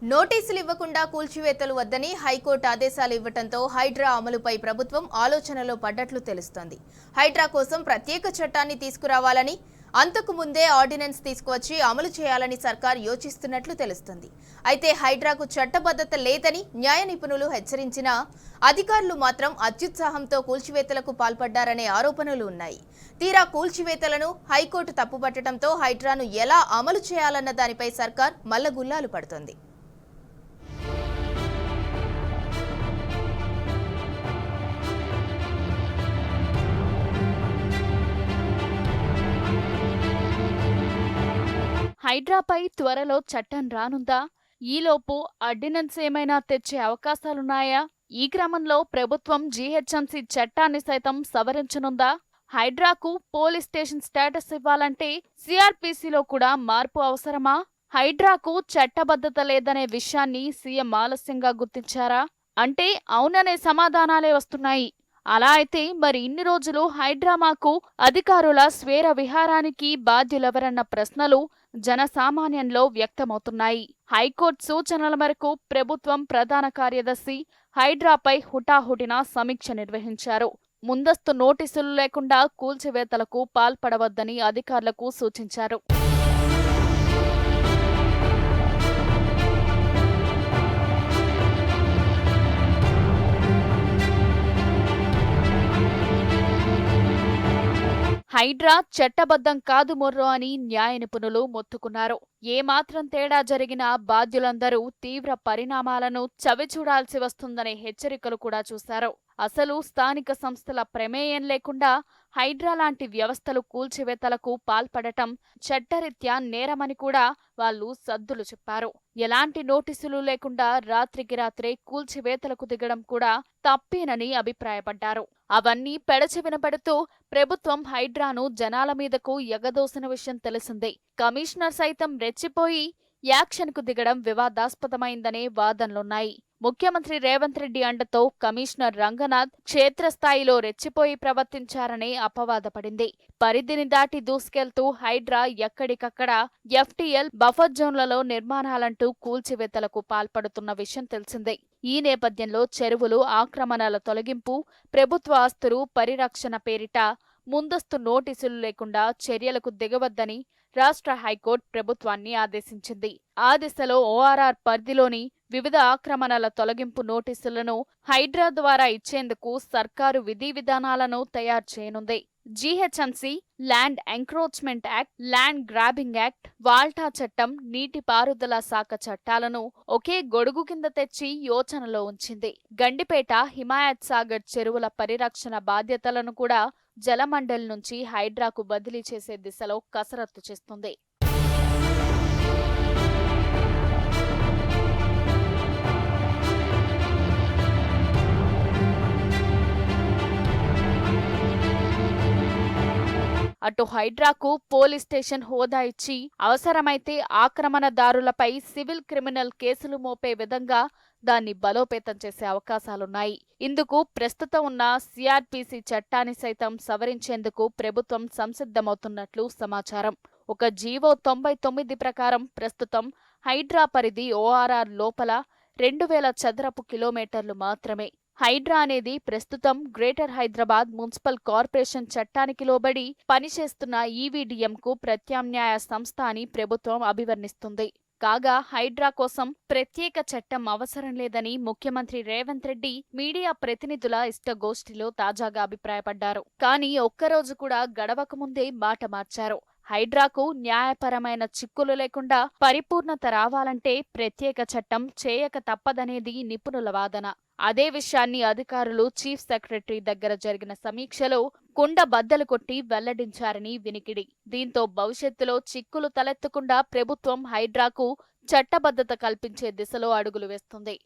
నోటీసులు ఇవ్వకుండా కూల్చివేతలు వద్దని హైకోర్టు ఆదేశాలు ఇవ్వడంతో హైడ్రా అమలుపై ప్రభుత్వం ఆలోచనలో పడ్డట్లు తెలుస్తోంది. హైడ్రా కోసం ప్రత్యేక చట్టాన్ని తీసుకురావాలని, అంతకు ముందే ఆర్డినెన్స్ తీసుకువచ్చి అమలు చేయాలని సర్కార్ యోచిస్తున్నట్లు తెలుస్తోంది. అయితే హైడ్రాకు చట్టబద్ధత లేదని న్యాయ నిపుణులు హెచ్చరించినా అధికారులు మాత్రం అత్యుత్సాహంతో కూల్చివేతలకు పాల్పడ్డారనే ఆరోపణలు ఉన్నాయి. తీరా కూల్చివేతలను హైకోర్టు తప్పుపట్టడంతో హైడ్రాను ఎలా అమలు చేయాలన్న దానిపై సర్కార్ మల్లగుల్లాలు పడుతోంది. హైడ్రాపై త్వరలో చట్టం రానుందా? ఈలోపు ఆర్డినెన్స్ ఏమైనా తెచ్చే అవకాశాలున్నాయా? ఈ క్రమంలో ప్రభుత్వం జీహెచ్ఎంసీ చట్టాన్ని సైతం సవరించనుందా? హైడ్రాకు పోలీస్ స్టేషన్ స్టేటస్ ఇవ్వాలంటే సిఆర్పిసిలో కూడా మార్పు అవసరమా? హైడ్రాకు చట్టబద్ధత లేదనే విషయాన్ని సీఎం ఆలస్యంగా గుర్తించారా? అంటే అవుననే సమాధానాలే వస్తున్నాయి. అలా అయితే మరి ఇన్ని రోజులు హైడ్రామాకు అధికారుల స్వేర విహారానికి బాధ్యులెవరన్న ప్రశ్నలు జనసామాన్యంలో వ్యక్తమవుతున్నాయి. హైకోర్టు సూచనల మేరకు ప్రభుత్వం ప్రధాన కార్యదర్శి హైడ్రాపై హుటాహుటిన సమీక్ష నిర్వహించారు. ముందస్తు నోటీసులు లేకుండా కూల్చివేతలకు పాల్పడవద్దని అధికారులకు సూచించారు. హైడ్రా చట్టబద్ధం కాదు మొర్రో అని న్యాయ నిపుణులు మొత్తుకున్నారు. ఏమాత్రం తేడా జరిగినా బాధ్యులందరూ తీవ్ర పరిణామాలను చవిచూడాల్సి వస్తుందనే హెచ్చరికలు కూడా చూశారు. అసలు స్థానిక సంస్థల ప్రమేయం లేకుండా హైడ్రా లాంటి వ్యవస్థలు కూల్చివేతలకు పాల్పడటం చట్టరీత్యా నేరమని కూడా వాళ్లు సద్దులు చెప్పారు. ఎలాంటి నోటీసులు లేకుండా రాత్రికి రాత్రే కూల్చివేతలకు దిగడం కూడా తప్పేనని అభిప్రాయపడ్డారు. అవన్నీ పెడచెవిన పెడుతూ ప్రభుత్వం హైడ్రాను జనాల మీదకు ఎగదోసిన విషయం తెలిసిందే. కమిషనర్ సైతం రెచ్చిపోయి యాక్షన్కు దిగడం వివాదాస్పదమైందనే వాదనలున్నాయి. ముఖ్యమంత్రి రేవంత్ రెడ్డి అండతో కమిషనర్ రంగనాథ్ క్షేత్రస్థాయిలో రెచ్చిపోయి ప్రవర్తించారనే అపవాదపడింది. పరిధిని దాటి దూసుకెళ్తూ హైడ్రా ఎక్కడికక్కడ ఎఫ్టీఎల్ బఫర్ జోన్లలో నిర్మాణాలంటూ కూల్చివేతలకు పాల్పడుతున్న విషయం తెలిసిందే. ఈ నేపథ్యంలో చెరువులు, ఆక్రమణల తొలగింపు, ప్రభుత్వ ఆస్తులు పరిరక్షణ పేరిట ముందస్తు నోటీసులు లేకుండా చర్యలకు దిగవద్దని రాష్ట్ర హైకోర్టు ప్రభుత్వాన్ని ఆదేశించింది. ఆ దిశలో ఓఆర్ఆర్ పరిధిలోని వివిధ ఆక్రమణల తొలగింపు నోటీసులను హైడ్రా ద్వారా ఇచ్చేందుకు సర్కారు విధి విధానాలను తయారు చేయనుంది. GHMC, land encroachment act, land grabbing act, WALTA చట్టం, నీటిపారుదల శాఖ చట్టాలను ఒకే గొడుగు కింద తెచ్చి యోచనలో ఉంచింది. గండిపేట, హిమాయత్ సాగర్ చెరువుల పరిరక్షణ బాధ్యతలను కూడా జలమండలి నుంచి హైడ్రాకు బదిలీ చేసే దిశలో కసరత్తు చేస్తుంది. అటు హైడ్రాకు పోలీస్ స్టేషన్ హోదా ఇచ్చి అవసరమైతే ఆక్రమణదారులపై సివిల్, క్రిమినల్ కేసులు మోపే విధంగా దాన్ని బలోపేతం చేసే అవకాశాలున్నాయి. ఇందుకు ప్రస్తుతం ఉన్న సిఆర్పిసి చట్టాన్ని సైతం సవరించేందుకు ప్రభుత్వం సంసిద్ధమవుతున్నట్లు సమాచారం. ఒక జీవో 99 ప్రకారం ప్రస్తుతం హైడ్రా పరిధి ఓఆర్ఆర్ లోపల 2000 చదరపు కిలోమీటర్లు మాత్రమే. హైడ్రా అనేది ప్రస్తుతం గ్రేటర్ హైదరాబాద్ మున్సిపల్ కార్పొరేషన్ చట్టానికి లోబడి పనిచేస్తున్న ఈవీడీఎంకు ప్రత్యామ్నాయ సంస్థ అని ప్రభుత్వం అభివర్ణిస్తుంది. కాగా హైడ్రా కోసం ప్రత్యేక చట్టం అవసరం లేదని ముఖ్యమంత్రి రేవంత్ రెడ్డి మీడియా ప్రతినిధుల ఇష్టగోష్ఠిలో తాజాగా అభిప్రాయపడ్డారు. కానీ ఒక్కరోజు కూడా గడవకముందే మాట మార్చారు. హైడ్రాకు న్యాయపరమైన చిక్కులు లేకుండా పరిపూర్ణత రావాలంటే ప్రత్యేక చట్టం చేయక తప్పదనేది నిపుణుల వాదన. అదే విషయాన్ని అధికారులు చీఫ్ సెక్రటరీ దగ్గర జరిగిన సమీక్షలో కుండ బద్దలు కొట్టి వెల్లడించారని వినికిడి. దీంతో భవిష్యత్తులో చిక్కులు తలెత్తకుండా ప్రభుత్వం హైడ్రాకు చట్టబద్ధత కల్పించే దిశలో అడుగులు వేస్తుంది.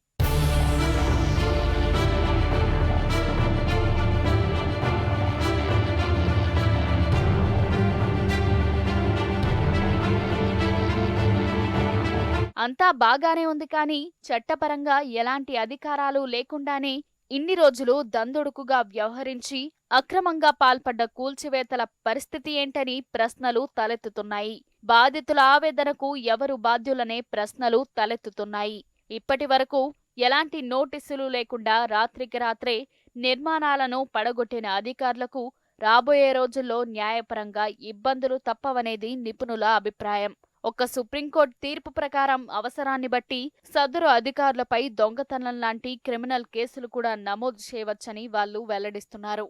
అంతా బాగానే ఉంది, కానీ చట్టపరంగా ఎలాంటి అధికారాలు లేకుండానే ఇన్ని రోజులు దందుడుకుగా వ్యవహరించి అక్రమంగా పాల్పడ్డ కూల్చివేతల పరిస్థితి ఏంటని ప్రశ్నలు తలెత్తుతున్నాయి. బాధితుల ఆవేదనకు ఎవరు బాధ్యులనే ప్రశ్నలు తలెత్తుతున్నాయి. ఇప్పటి వరకు ఎలాంటి నోటీసులు లేకుండా రాత్రికి రాత్రే నిర్మాణాలను పడగొట్టిన అధికారులకు రాబోయే రోజుల్లో న్యాయపరంగా ఇబ్బందులు తప్పవనేది నిపుణుల అభిప్రాయం. ఒక్క సుప్రీంకోర్టు తీర్పు ప్రకారం అవసరాన్ని బట్టి సదరు అధికారులపై దొంగతనం లాంటి క్రిమినల్ కేసులు కూడా నమోదు చేయవచ్చని వాళ్ళు వెల్లడిస్తున్నారు.